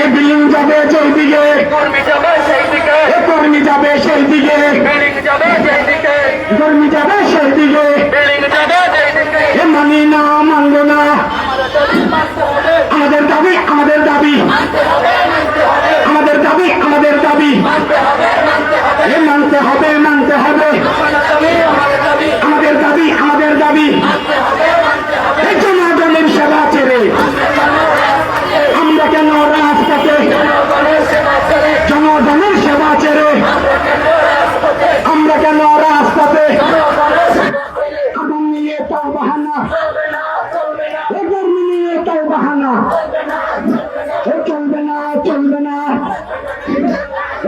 এই বিল্ডিং যাবে যেই দিকে, কর্মী যাবে সেই দিকে, কর্মী যাবে সেই দিকে। এ মানি না, মানব না, আমাদের দাবি, আমাদের দাবি, আমাদের দাবি, আমাদের দাবি, এ মানতে হবে, মানতে হবে, আমাদের দাবি, আমাদের দাবি। এই জনগণের সেবা ছেড়ে আমরা কেন রাজপথে, জনগণের সেবা ছেড়ে আমরা কেন রাজপথে? আগাম নিয়ে তাও বাহানা, এ কর্মী নিয়ে তাও বাহানা, এ চলবে না, চলবে না।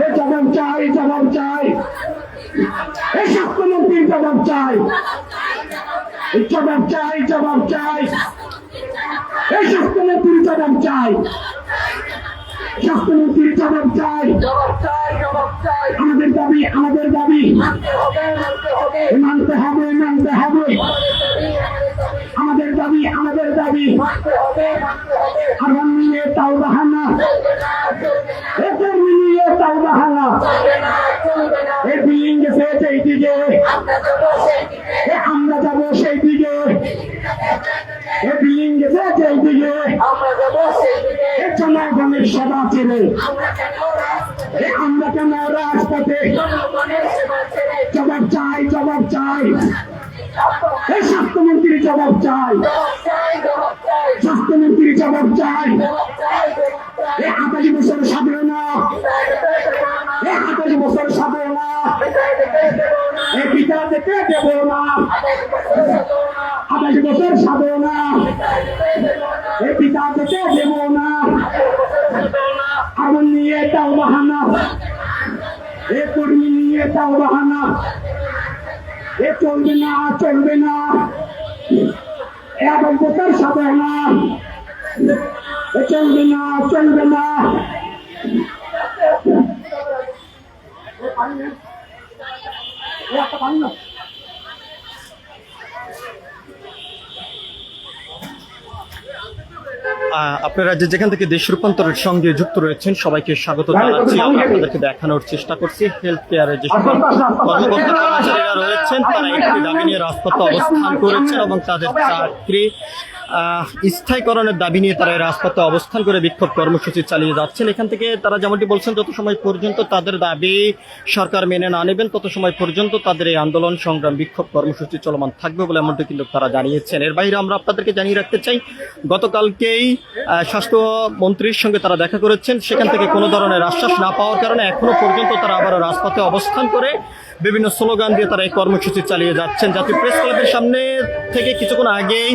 এ জবাব চাই, জবাব চাই, এই স্বাস্থ্যমন্ত্রীর জবাব চাই, এই জবাব চাই, জবাব চাই, এই স্বাস্থ্যমন্ত্রীর জবাব চাই, স্বাস্থ্যমন্ত্রীর জবাব চাই। আমাদের দাবি, আমাদের দাবি, মানতে হবে, মানতে হবে, আমাদের দাবি, আমাদের দাবি। আগাম নিয়ে তাও বাহানা, এ কর্মী নিয়ে তাও বাহানা, এ বিল্ডিং গেছে সেই দিকে, এ আমরা যাবো সেই দিকে, এ বিল্ডিং গেছে সেই দিকে, এ জনগণের সেবা ছেড়ে এ আমরা কেন রাজপথে? জবাব চাই, জবাব চাই, এই স্বাস্থ্যমন্ত্রীর জবাব চাই, স্বাস্থ্যমন্ত্রীর জবাব চাই। এ 28 বছর সাধনা, এ 28 বছর সাধনা, এ পিতা থেকে দেব না, 28 বছর সাধনা, এ পিতা থেকে দেব না। আগুন নিয়ে তাও বাহানা, এ কর্মী নিয়ে তাও বাহানা, এ চলবে না, চলবে না, এ 28 বছর সাধনা, এ চলবে না, চলবে না। আপনারা যেখান থেকে দেশ রূপান্তরের সঙ্গে যুক্ত রয়েছেন সবাইকে স্বাগত জানাচ্ছি। আমরা আপনাদেরকে দেখানোর চেষ্টা করছি হেলথ কেয়ারের যে কর্মকর্তা কর্মচারীরা রয়েছেন তারা একটি দাবি নিয়ে রাজপথে অবস্থান করেছেন এবং তাদের চাকরি স্থায়ীকরণের দাবি নিয়ে তারা রাজপথে অবস্থান করে বিক্ষোভ কর্মসূচি চালিয়ে যাচ্ছেন। এখান থেকে তারা যেমনটি বলছেন যত সময় পর্যন্ত তাদের দাবি সরকার মেনে না নেবেন তত সময় পর্যন্ত তাদের এই আন্দোলন সংগ্রাম বিক্ষোভ কর্মসূচি চলমান থাকবে বলে এমনটি কিন্তু তারা জানিয়েছেন। এর বাইরে আমরা আপনাদেরকে জানিয়ে রাখতে চাই গতকালকেই স্বাস্থ্যমন্ত্রীর সঙ্গে তারা দেখা করেছেন, সেখান থেকে কোনো ধরনের আশ্বাস না পাওয়ার কারণে এখনো পর্যন্ত তারা আবারও রাজপথে অবস্থান করে বিভিন্ন স্লোগান দিয়ে তারা এই কর্মসূচি চালিয়ে যাচ্ছেন। জাতীয় প্রেস ক্লাবের সামনে থেকে কিছুক্ষণ আগেই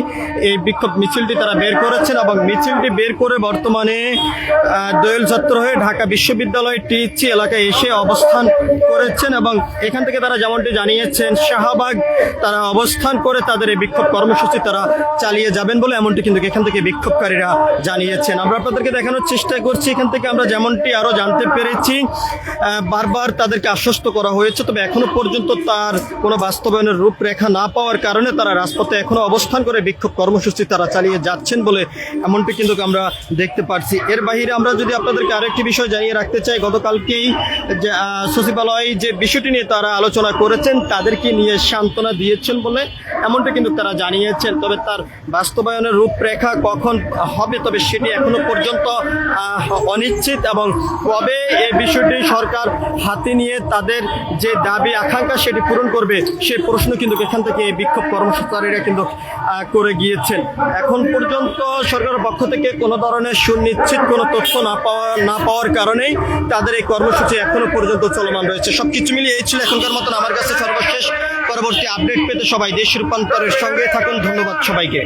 এই বিক্ষোভ মিছিলটি তারা বের করেছেন এবং মিছিলটি বের করে বর্তমানে দোয়েল চত্বর হয়ে ঢাকা বিশ্ববিদ্যালয় টিএসসি এলাকায় এসে অবস্থান করেছেন এবং এখান থেকে তারা যেমনটি জানিয়েছেন শাহবাগ তারা অবস্থান করে তাদের এই বিক্ষোভ কর্মসূচি তারা চালিয়ে যাবেন বলে এমনটি কিন্তু এখান থেকে বিক্ষোভকারীরা জানিয়েছেন। আমরা আপনাদেরকে দেখানোর চেষ্টা করছি এখান থেকে আমরা যেমনটি আরও জানতে পেরেছি বারবার তাদেরকে আশ্বস্ত করা হয়েছে, তবে এখনো পর্যন্ত তার কোনো বাস্তবায়নের রূপরেখা না পাওয়ার কারণে তারা রাজপথে এখনো অবস্থান করে বিক্ষোভ কর্মসূচি তারা চালিয়ে যাচ্ছেন বলে এমনটি কিন্তু আমরা দেখতে পাচ্ছি। এর বাইরে আমরা যদি আপনাদেরকে আরেকটি বিষয় জানিয়ে রাখতে চাই, গতকালকেই যে সচিবালয় যে বিষয়টি নিয়ে তারা আলোচনা করেছেন তাদেরকে নিয়ে সান্ত্বনা দিয়েছেন বলে এমনটি কিন্তু তারা জানিয়েছেন, তবে তার বাস্তবায়নের রূপরেখা কখন হবে তবে সেটি এখনো পর্যন্ত অনিশ্চিত এবং কবে এই বিষয়টি সরকার হাতে নিয়ে তাদের যে দাবি আকাঙ্ক্ষা সেটি পূরণ করবে সেই প্রশ্ন কিন্তু এখান থেকে বিক্ষোভ কর্মসূচিকারীরা কিন্তু করে গিয়েছেন। এখন পর্যন্ত সরকারের পক্ষ থেকে কোনো ধরনের সুনিশ্চিত কোনো তথ্য না পাওয়ার কারণেই তাদের এই কর্মসূচি এখনো পর্যন্ত চলমান রয়েছে। সবকিছু মিলিয়ে এই ছিল এখনকার মতন আমার কাছে সর্বশেষ। পরবর্তী আপডেট পেতে সবাই দেশ রূপান্তরের সঙ্গে থাকুন। ধন্যবাদ সবাইকে।